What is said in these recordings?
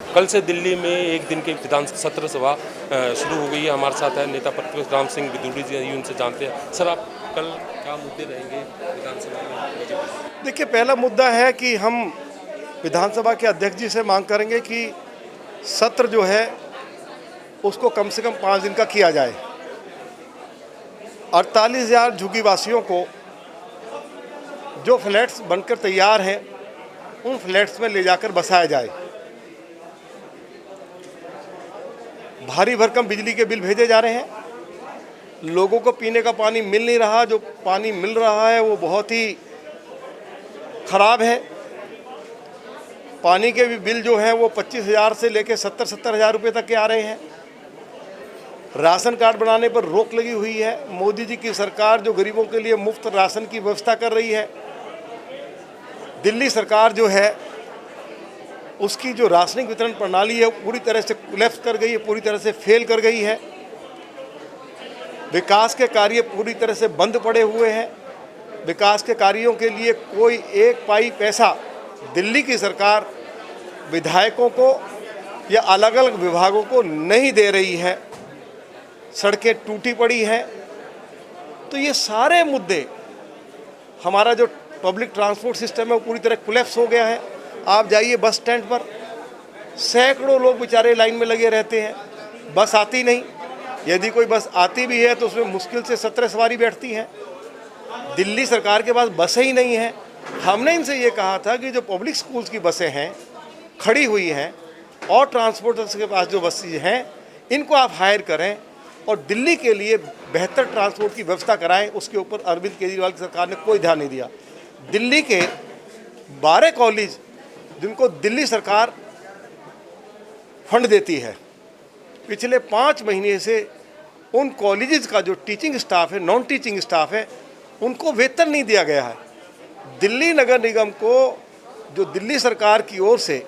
कल से दिल्ली में एक दिन की विधान सत्र सभा शुरू हो गई है। हमारे साथ है नेता प्रतिपक्ष राम सिंह बिदूड़ी जी, उनसे जानते हैं। सर, आप कल क्या मुद्दे रहेंगे विधानसभा में? देखिए, पहला मुद्दा है कि हम विधानसभा के अध्यक्ष जी से मांग करेंगे कि सत्र जो है उसको कम से कम 5 दिन का किया जाए। 48,000 झुग्गीवासियों को जो फ्लैट्स बनकर तैयार हैं उन फ्लैट्स में ले जाकर बसाया जाए। भारी भरकम बिजली के बिल भेजे जा रहे हैं, लोगों को पीने का पानी मिल नहीं रहा, जो पानी मिल रहा है वो बहुत ही खराब है। पानी के भी बिल जो हैं वो 25,000 से लेकर 70,000 रुपये तक के आ रहे हैं। राशन कार्ड बनाने पर रोक लगी हुई है। मोदी जी की सरकार जो गरीबों के लिए मुफ्त राशन की व्यवस्था कर रही है, दिल्ली सरकार जो है उसकी जो राशनिक वितरण प्रणाली है पूरी तरह से कोलैप्स कर गई है, पूरी तरह से फेल कर गई है। विकास के कार्य पूरी तरह से बंद पड़े हुए हैं। विकास के कार्यों के लिए कोई एक पाई पैसा दिल्ली की सरकार विधायकों को या अलग अलग विभागों को नहीं दे रही है। सड़कें टूटी पड़ी हैं। तो ये सारे मुद्दे, हमारा जो पब्लिक ट्रांसपोर्ट सिस्टम है वो पूरी तरह कोलैप्स हो गया है। आप जाइए बस स्टैंड पर, सैकड़ों लोग बेचारे लाइन में लगे रहते हैं, बस आती नहीं। यदि कोई बस आती भी है तो उसमें मुश्किल से 17 सवारी बैठती हैं। दिल्ली सरकार के पास बसें ही नहीं हैं। हमने इनसे ये कहा था कि जो पब्लिक स्कूल्स की बसें हैं खड़ी हुई हैं और ट्रांसपोर्टर्स के पास जो बसें हैं इनको आप हायर करें और दिल्ली के लिए बेहतर ट्रांसपोर्ट की व्यवस्था कराएं। उसके ऊपर अरविंद केजरीवाल की सरकार ने कोई ध्यान नहीं दिया। दिल्ली के 12 कॉलेज जिनको दिल्ली सरकार फंड देती है, पिछले 5 महीने से उन कॉलेजेस का जो टीचिंग स्टाफ है, नॉन टीचिंग स्टाफ है, उनको वेतन नहीं दिया गया है। दिल्ली नगर निगम को जो दिल्ली सरकार की ओर से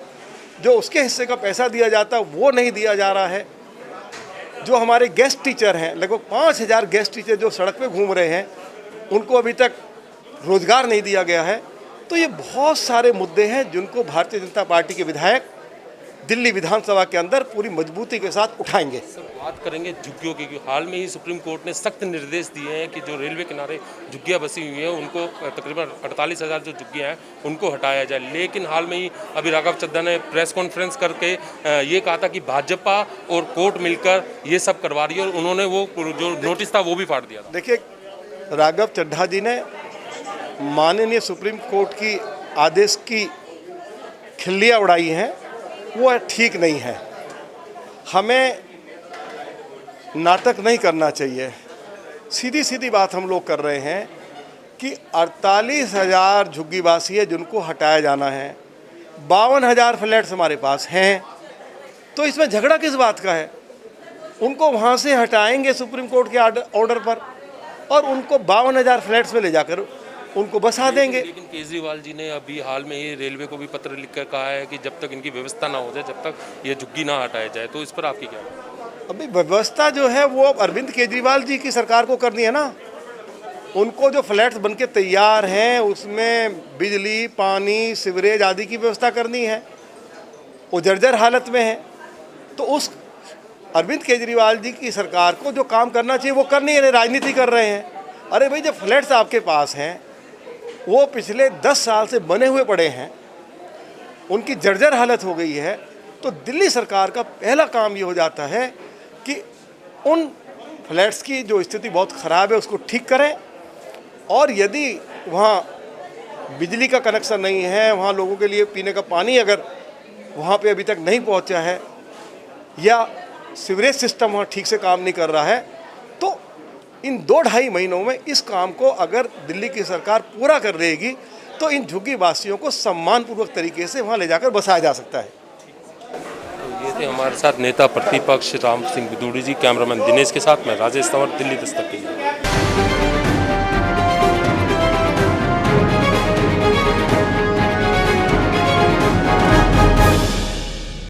जो उसके हिस्से का पैसा दिया जाता है वो नहीं दिया जा रहा है। जो हमारे गेस्ट टीचर हैं, लगभग 5,000 गेस्ट टीचर जो सड़क पे घूम रहे हैं, उनको अभी तक रोजगार नहीं दिया गया है। तो ये बहुत सारे मुद्दे हैं जिनको भारतीय जनता पार्टी के विधायक दिल्ली विधानसभा के अंदर पूरी मजबूती के साथ उठाएंगे। सर, बात करेंगे झुग्गियों की। हाल में ही सुप्रीम कोर्ट ने सख्त निर्देश दिए हैं कि जो रेलवे किनारे झुग्गियाँ बसी हुई हैं उनको तकरीबन 48,000 जो झुग्गियाँ हैं उनको हटाया जाए। लेकिन हाल में ही अभी राघव चड्ढा ने प्रेस कॉन्फ्रेंस करके ये कहा था कि भाजपा और कोर्ट मिलकर ये सब करवा रही है और उन्होंने वो जो नोटिस था वो भी फाड़ दिया था। देखिए, राघव चड्ढा जी ने माननीय सुप्रीम कोर्ट की आदेश की खिल्लियाँ उड़ाई हैं, वो ठीक नहीं है। हमें नाटक नहीं करना चाहिए। सीधी सीधी बात हम लोग कर रहे हैं कि 48,000 झुग्गीवासी है जिनको हटाया जाना है। 52,000 फ्लैट्स हमारे पास हैं, तो इसमें झगड़ा किस बात का है? उनको वहाँ से हटाएंगे सुप्रीम कोर्ट के ऑर्डर पर और उनको 52,000 फ्लैट्स में ले जाकर उनको बसा देंगे। लेकिन केजरीवाल जी ने अभी हाल में ही रेलवे को भी पत्र लिखकर कहा है कि जब तक इनकी व्यवस्था ना हो जाए, जब तक ये झुग्गी ना हटाया जाए, तो इस पर आपकी क्या है? अभी व्यवस्था जो है वो अरविंद केजरीवाल जी की सरकार को करनी है ना। उनको जो फ्लैट्स बनके तैयार हैं उसमें बिजली, पानी, सीवरेज आदि की व्यवस्था करनी है। वो जर्जर हालत में है, तो उस अरविंद केजरीवाल जी की सरकार को जो काम करना चाहिए वो करनी है। राजनीति कर रहे हैं। अरे भाई, जब फ्लैट्स आपके पास हैं वो पिछले 10 साल से बने हुए पड़े हैं, उनकी जर्जर हालत हो गई है, तो दिल्ली सरकार का पहला काम ये हो जाता है कि उन फ्लैट्स की जो स्थिति बहुत ख़राब है उसको ठीक करें। और यदि वहाँ बिजली का कनेक्शन नहीं है, वहाँ लोगों के लिए पीने का पानी अगर वहाँ पे अभी तक नहीं पहुँचा है या सीवरेज सिस्टम वहाँ ठीक से काम नहीं कर रहा है, तो इन 2-2.5 महीनों में इस काम को अगर दिल्ली की सरकार पूरा कर देगी तो इन झुग्गी वासियों को सम्मानपूर्वक तरीके से वहाँ ले जाकर बसाया जा सकता है। तो ये थे हमारे साथ नेता प्रतिपक्ष राम सिंह बिदूड़ी जी। कैमरामैन दिनेश के साथ मैं राजेश तंवर, दिल्ली दस्तक के लिए।